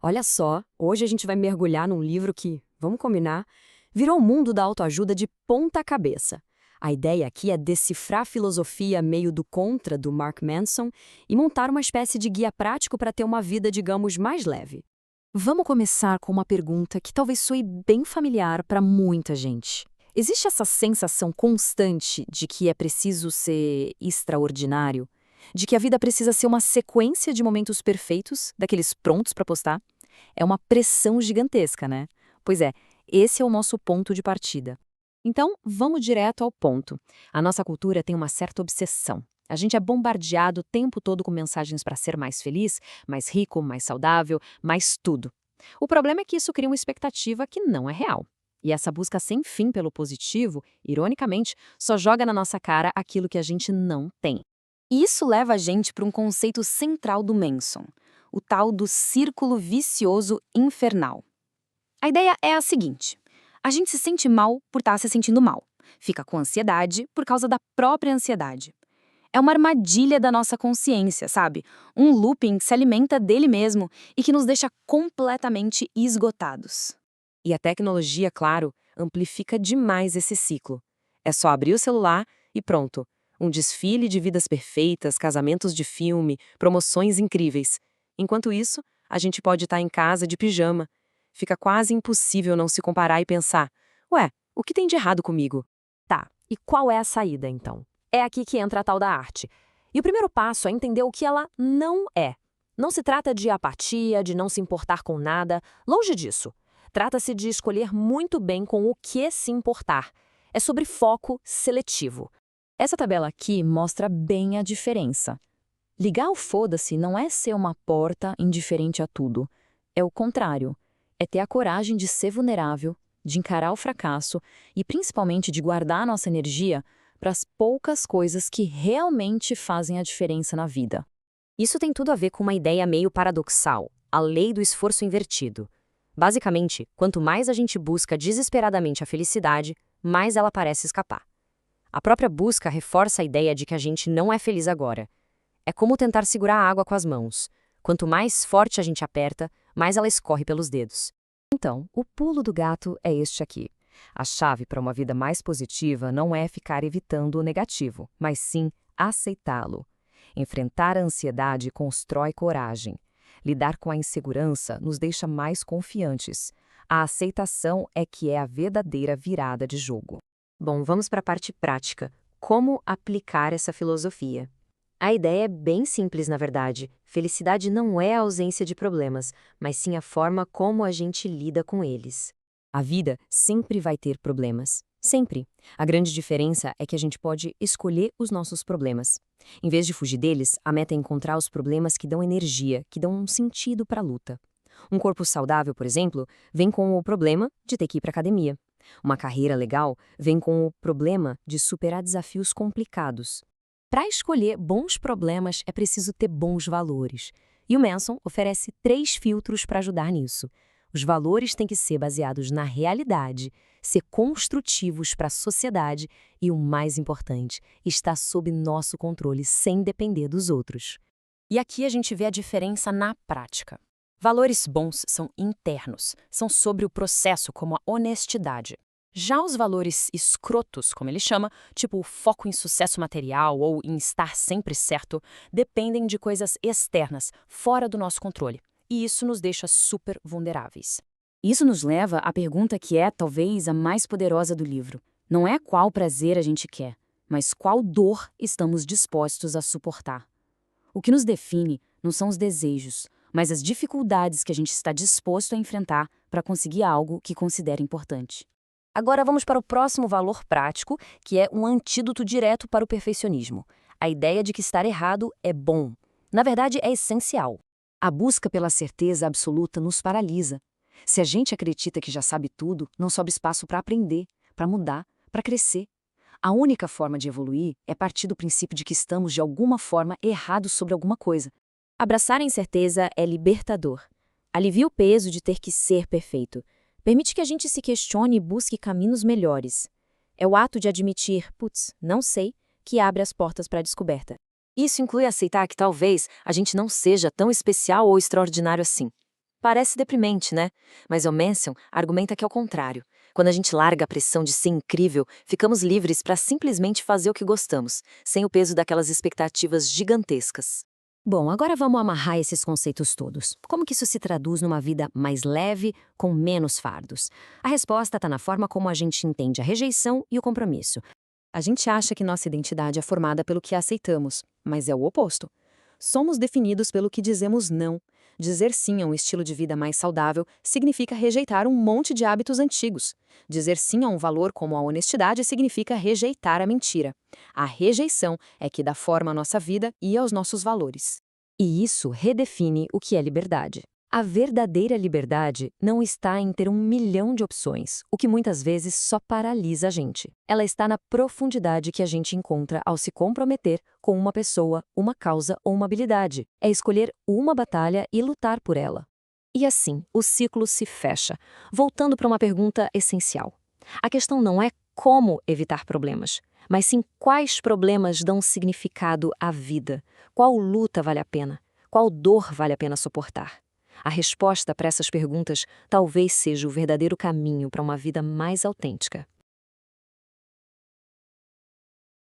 Olha só, hoje a gente vai mergulhar num livro que, vamos combinar, virou o mundo da autoajuda de ponta cabeça. A ideia aqui é decifrar a filosofia meio do contra do Mark Manson e montar uma espécie de guia prático para ter uma vida, digamos, mais leve. Vamos começar com uma pergunta que talvez soe bem familiar para muita gente. Existe essa sensação constante de que é preciso ser extraordinário? De que a vida precisa ser uma sequência de momentos perfeitos, daqueles prontos para postar? É uma pressão gigantesca, né? Pois é, esse é o nosso ponto de partida. Então, vamos direto ao ponto. A nossa cultura tem uma certa obsessão. A gente é bombardeado o tempo todo com mensagens para ser mais feliz, mais rico, mais saudável, mais tudo. O problema é que isso cria uma expectativa que não é real. E essa busca sem fim pelo positivo, ironicamente, só joga na nossa cara aquilo que a gente não tem. E isso leva a gente para um conceito central do Manson, o tal do círculo vicioso infernal. A ideia é a seguinte: a gente se sente mal por estar se sentindo mal, fica com ansiedade por causa da própria ansiedade. É uma armadilha da nossa consciência, sabe? Um looping que se alimenta dele mesmo e que nos deixa completamente esgotados. E a tecnologia, claro, amplifica demais esse ciclo. É só abrir o celular e pronto. Um desfile de vidas perfeitas, casamentos de filme, promoções incríveis. Enquanto isso, a gente pode estar em casa de pijama. Fica quase impossível não se comparar e pensar: ué, o que tem de errado comigo? Tá, e qual é a saída então? É aqui que entra a tal da arte. E o primeiro passo é entender o que ela não é. Não se trata de apatia, de não se importar com nada, longe disso. Trata-se de escolher muito bem com o que se importar. É sobre foco seletivo. Essa tabela aqui mostra bem a diferença. Ligar o foda-se não é ser uma porta indiferente a tudo. É o contrário. É ter a coragem de ser vulnerável, de encarar o fracasso e principalmente de guardar a nossa energia para as poucas coisas que realmente fazem a diferença na vida. Isso tem tudo a ver com uma ideia meio paradoxal, a lei do esforço invertido. Basicamente, quanto mais a gente busca desesperadamente a felicidade, mais ela parece escapar. A própria busca reforça a ideia de que a gente não é feliz agora. É como tentar segurar a água com as mãos. Quanto mais forte a gente aperta, mais ela escorre pelos dedos. Então, o pulo do gato é este aqui. A chave para uma vida mais positiva não é ficar evitando o negativo, mas sim aceitá-lo. Enfrentar a ansiedade constrói coragem. Lidar com a insegurança nos deixa mais confiantes. A aceitação é que é a verdadeira virada de jogo. Bom, vamos para a parte prática. Como aplicar essa filosofia? A ideia é bem simples, na verdade. Felicidade não é a ausência de problemas, mas sim a forma como a gente lida com eles. A vida sempre vai ter problemas. Sempre. A grande diferença é que a gente pode escolher os nossos problemas. Em vez de fugir deles, a meta é encontrar os problemas que dão energia, que dão um sentido para a luta. Um corpo saudável, por exemplo, vem com o problema de ter que ir para a academia. Uma carreira legal vem com o problema de superar desafios complicados. Para escolher bons problemas, é preciso ter bons valores. E o Manson oferece 3 filtros para ajudar nisso. Os valores têm que ser baseados na realidade, ser construtivos para a sociedade e, o mais importante, estar sob nosso controle sem depender dos outros. E aqui a gente vê a diferença na prática. Valores bons são internos, são sobre o processo, como a honestidade. Já os valores escrotos, como ele chama, tipo o foco em sucesso material ou em estar sempre certo, dependem de coisas externas, fora do nosso controle. E isso nos deixa super vulneráveis. Isso nos leva à pergunta que é, talvez, a mais poderosa do livro. Não é qual prazer a gente quer, mas qual dor estamos dispostos a suportar. O que nos define não são os desejos, mas as dificuldades que a gente está disposto a enfrentar para conseguir algo que considera importante. Agora vamos para o próximo valor prático, que é um antídoto direto para o perfeccionismo. A ideia de que estar errado é bom. Na verdade, é essencial. A busca pela certeza absoluta nos paralisa. Se a gente acredita que já sabe tudo, não sobra espaço para aprender, para mudar, para crescer. A única forma de evoluir é partir do princípio de que estamos, de alguma forma, errados sobre alguma coisa. Abraçar a incerteza é libertador. Alivia o peso de ter que ser perfeito. Permite que a gente se questione e busque caminhos melhores. É o ato de admitir, putz, não sei, que abre as portas para a descoberta. Isso inclui aceitar que talvez a gente não seja tão especial ou extraordinário assim. Parece deprimente, né? Mas o Manson argumenta que é o contrário. Quando a gente larga a pressão de ser incrível, ficamos livres para simplesmente fazer o que gostamos, sem o peso daquelas expectativas gigantescas. Bom, agora vamos amarrar esses conceitos todos. Como que isso se traduz numa vida mais leve, com menos fardos? A resposta está na forma como a gente entende a rejeição e o compromisso. A gente acha que nossa identidade é formada pelo que aceitamos, mas é o oposto. Somos definidos pelo que dizemos não. Dizer sim a um estilo de vida mais saudável significa rejeitar um monte de hábitos antigos. Dizer sim a um valor como a honestidade significa rejeitar a mentira. A rejeição é que dá forma à nossa vida e aos nossos valores. E isso redefine o que é liberdade. A verdadeira liberdade não está em ter 1 milhão de opções, o que muitas vezes só paralisa a gente. Ela está na profundidade que a gente encontra ao se comprometer com uma pessoa, uma causa ou uma habilidade. É escolher uma batalha e lutar por ela. E assim, o ciclo se fecha, voltando para uma pergunta essencial. A questão não é como evitar problemas, mas sim quais problemas dão significado à vida, qual luta vale a pena, qual dor vale a pena suportar. A resposta para essas perguntas talvez seja o verdadeiro caminho para uma vida mais autêntica.